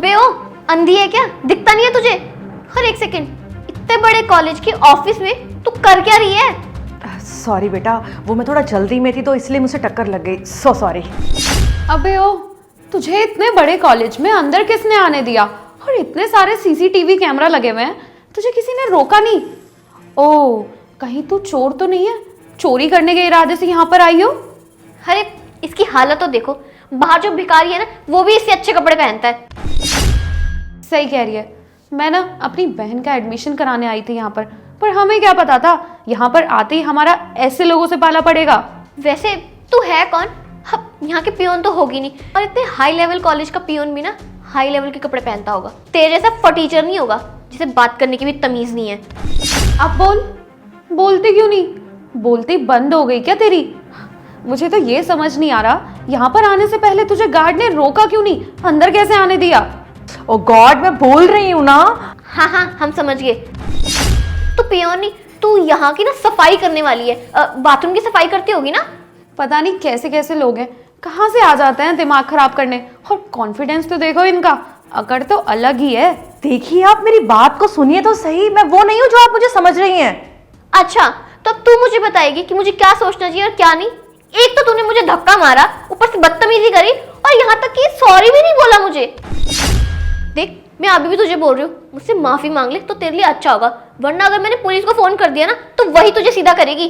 अबे ओ, अंधी है क्या? दिखता नहीं है तुझे? हर एक सेकंड इतने बड़े कॉलेज के ऑफिस में तू कर क्या रही है? सॉरी बेटा, वो मैं थोड़ा जल्दी में थी तो इसलिए मुझसे टक्कर लग गई, सो सॉरी। अबे ओ, तुझे इतने बड़े कॉलेज में अंदर किसने आने दिया? और इतने सारे सीसीटीवी कैमरा लगे हुए हैं, तुझे किसी ने रोका नहीं? ओ, कहीं तू चोर तो नहीं है? चोरी करने के इरादे से यहाँ पर आई हो? अरे इसकी हालत तो देखो, बाहर जो भिखारी है ना वो भी इससे अच्छे कपड़े पहनता है। सही कह रही है। मैं ना अपनी बहन का एडमिशन कराने आई थी यहाँ पर हमें क्या पता था यहाँ पर आते ही हमारा ऐसे लोगों से पाला पड़ेगा। वैसे तू है कौन? यहाँ के पियोन तो होगी नहीं, और इतने हाई लेवल कॉलेज का पियोन भी ना हाई लेवल के कपड़े पहनता होगा। तेरे जैसा फटीचर नहीं होगा जिसे बात करने की भी तमीज नहीं है। अब बोलती क्यों नहीं? बोलती बंद हो गई क्या तेरी? मुझे तो ये समझ नहीं आ रहा, यहाँ पर आने से पहले तुझे गार्ड ने रोका क्यों नहीं? अंदर कैसे आने दिया? ओ गॉड, मैं बोल रही हूँ ना। हाँ हम समझ गए। तू पियोन नहीं, तू यहाँ की ना सफाई करने वाली है। बाथरूम की सफाई करती होगी ना? पता नहीं कैसे कैसे लोग हैं, कहाँ से आ जाते हैं दिमाग खराब करने। और कॉन्फिडेंस तो देखो इनका, अकड़ तो अलग ही है। देखिए आप मेरी बात को सुनिए तो सही, मैं वो नहीं हूँ जो आप मुझे समझ रही हैं। अच्छा, तो अब तू मुझे बताएगी कि मुझे क्या सोचना चाहिए और क्या नहीं? एक तो तूने मुझे धक्का मारा, ऊपर से बदतमीजी करी, और यहाँ तक कि सॉरी भी नहीं बोला मुझे। देख, मैं अभी भी तुझे बोल रही हूँ, मुझसे माफी मांग ले तो तेरे लिए अच्छा होगा, वरना अगर मैंने पुलिस को फोन कर दिया ना तो वही तुझे सीधा करेगी।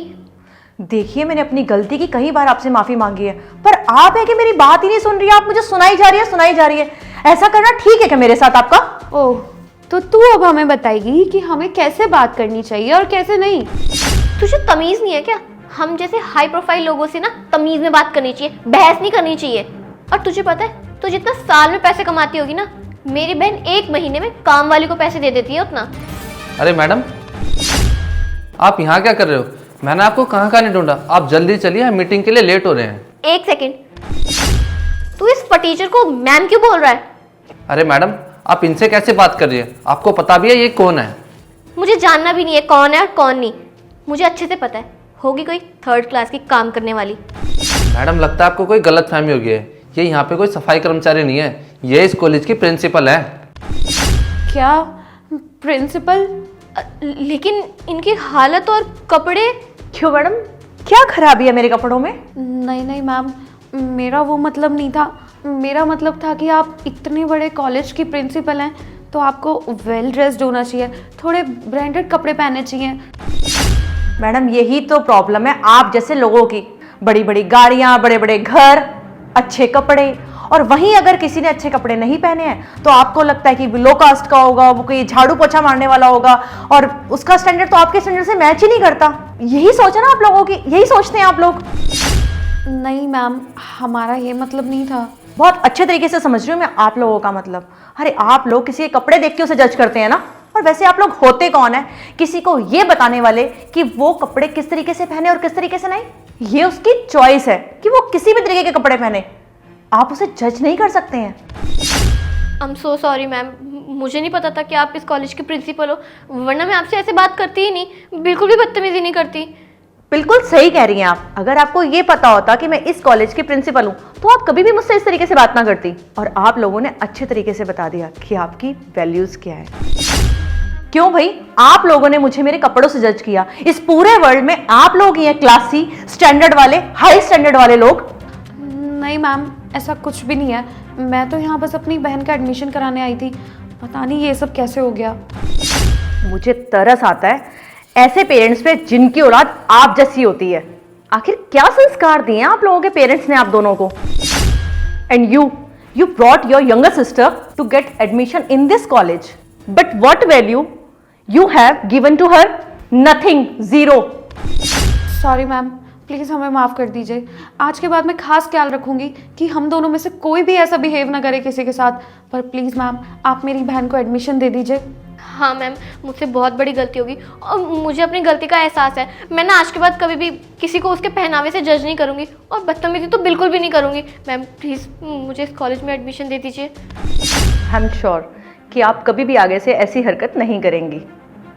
देखिए, मैंने अपनी गलती की कई बार आपसे माफी मांगी है, पर आप है कि मेरी बात ही नहीं सुन रही है। आप मुझे सुनाई जा रही है। ऐसा करना ठीक है क्या मेरे साथ आपका? ओह, तो तू अब हमें बताएगी कि हमें कैसे बात करनी चाहिए और कैसे नहीं? तुझे तमीज नहीं है क्या? हम जैसे हाई प्रोफाइल लोगों से ना तमीज में बात करनी चाहिए, बहस नहीं करनी चाहिए। और तुझे पता है, तू जितना साल में पैसे कमाती होगी ना, मेरी बहन 1 महीने में काम वाली को पैसे दे देती है उतना। अरे मैडम, आप यहाँ क्या कर रहे हो? मैंने आपको कहाँ कहाँ नहीं ढूंढा। आप जल्दी चलिए, हम मीटिंग के लिए लेट हो रहे हैं। 1 सेकेंड, तू इस फटीचर को मैम क्यों बोल रहा है? अरे मैडम, आप इनसे कैसे बात कर रही है? आपको पता भी है ये कौन है? मुझे जानना भी नहीं है कौन है और कौन नहीं। मुझे अच्छे से पता है, होगी कोई 3rd क्लास की काम करने वाली। मैडम, लगता है आपको कोई गलत फहमी हो गई है। ये यहाँ पे कोई सफाई कर्मचारी नहीं है, ये इस कॉलेज की प्रिंसिपल है। क्या प्रिंसिपल? लेकिन इनकी हालत और कपड़े। क्यों मैडम, क्या खराबी है मेरे कपड़ों में? नहीं मैम, मेरा वो मतलब नहीं था। मेरा मतलब था कि आप इतने बड़े कॉलेज की प्रिंसिपल हैं तो आपको वेल ड्रेस्ड होना चाहिए, थोड़े ब्रांडेड कपड़े पहनने चाहिए। मैडम, यही तो प्रॉब्लम है आप जैसे लोगों की। बड़ी बड़ी गाड़ियां, बड़े बड़े घर, अच्छे कपड़े, और वहीं अगर किसी ने अच्छे कपड़े नहीं पहने हैं तो आपको लगता है कि लो कास्ट का होगा, वो कोई झाड़ू पोछा मारने वाला होगा, और उसका स्टैंडर्ड तो आपके स्टैंडर्ड से मैच ही नहीं करता। यही सोच है ना आप लोगों की, यही सोचते हैं आप लोग। नहीं मैम, हमारा ये मतलब नहीं था। बहुत अच्छे तरीके से समझ रही हूँ मैं आप लोगों का मतलब। अरे आप लोग किसी के कपड़े देख के उसे जज करते हैं ना, और वैसे आप लोग होते कौन है किसी को ये बताने वाले कि वो कपड़े किस तरीके से पहने और किस तरीके से नहीं? ये उसकी चॉइस है कि वो किसी भी तरीके के कपड़े पहने, आप उसे जज नहीं कर सकते हैं। I am so sorry ma'am, मुझे नहीं पता था कि आप इस कॉलेज के प्रिंसिपल हो, वरना मैं आपसे ऐसे बात करती ही नहीं, बिल्कुल भी बदतमीजी नहीं करती। बिल्कुल सही कह रही हैं आप। अगर आपको ये पता होता कि मैं इस कॉलेज की प्रिंसिपल हूं तो आप कभी भी मुझसे इस तरीके से बात ना करती। और आप लोगों ने अच्छे तरीके से बता दिया कि आपकी वैल्यूज क्या है। क्यों भाई, आप लोगों ने मुझे मेरे कपड़ों से जज किया। इस पूरे वर्ल्ड में आप लोग ही हैं क्लासी, स्टैंडर्ड वाले, हाई स्टैंडर्ड वाले लोग। नहीं मैम, ऐसा कुछ भी नहीं है। मैं तो यहाँ बस अपनी बहन का एडमिशन कराने आई थी। पता नहीं ये सब कैसे हो गया। मुझे तरस आता है ऐसे पेरेंट्स पे जिनकी औलाद आप जैसी होती है। आखिर क्या संस्कार दिए हैं आप लोगों के पेरेंट्स ने आप दोनों को? And you brought your younger sister to get admission in this college, but what value you have given to her? Nothing, zero. Sorry ma'am, please हमें माफ़ कर दीजिए। आज के बाद मैं खास ख्याल रखूंगी कि हम दोनों में से कोई भी ऐसा बिहेव ना करे किसी के साथ। पर प्लीज़ मैम, आप मेरी बहन को एडमिशन दे दीजिए। हाँ मैम, मुझसे बहुत बड़ी गलती होगी और मुझे अपनी गलती का एहसास है। मैं ना आज के बाद कभी भी किसी को उसके पहनावे से जज नहीं करूँगी, और बदतमीजी तो बिल्कुल भी नहीं करूँगी। मैम प्लीज़ मुझे इस कॉलेज में एडमिशन दे दीजिए। आई एम श्योर कि आप कभी भी आगे से ऐसी हरकत नहीं करेंगी।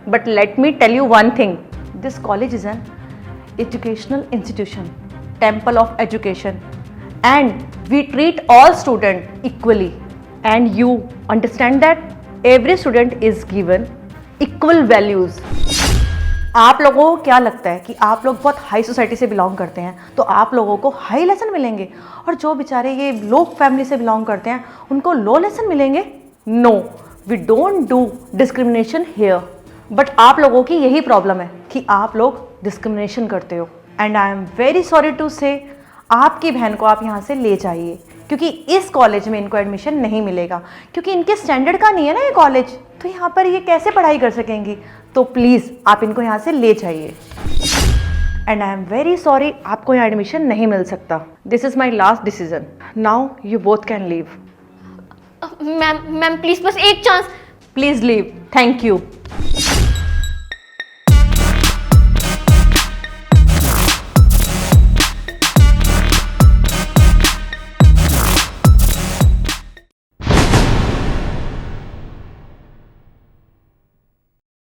But let me tell you one thing, this college is an educational institution, temple of education, and we treat all student equally. And you understand that every student is given equal values. आप लोगों को क्या लगता है कि आप लोग बहुत हाई सोसाइटी से बिलोंग करते हैं तो आप लोगों को हाई लेसन मिलेंगे, और जो बेचारे ये लो फैमिली से बिलोंग करते हैं उनको लो लेसन मिलेंगे? No, we don't do discrimination here. But आप लोगों की यही प्रॉब्लम है कि आप लोग डिस्क्रिमिनेशन करते हो, and I am very sorry to say आपकी बहन को आप यहाँ से ले जाइए, क्योंकि इस कॉलेज में इनको एडमिशन नहीं मिलेगा, क्योंकि इनके स्टैंडर्ड का नहीं है ना ये कॉलेज, तो यहाँ पर ये कैसे पढ़ाई कर सकेंगी। तो प्लीज़ आप इनको यहाँ से ले जाइए, and I am very sorry, आपको यहाँ एडमिशन नहीं मिल सकता। This is my last decision, now you both can leave. Ma'am ma'am please बस एक chance. Please leave, thank you.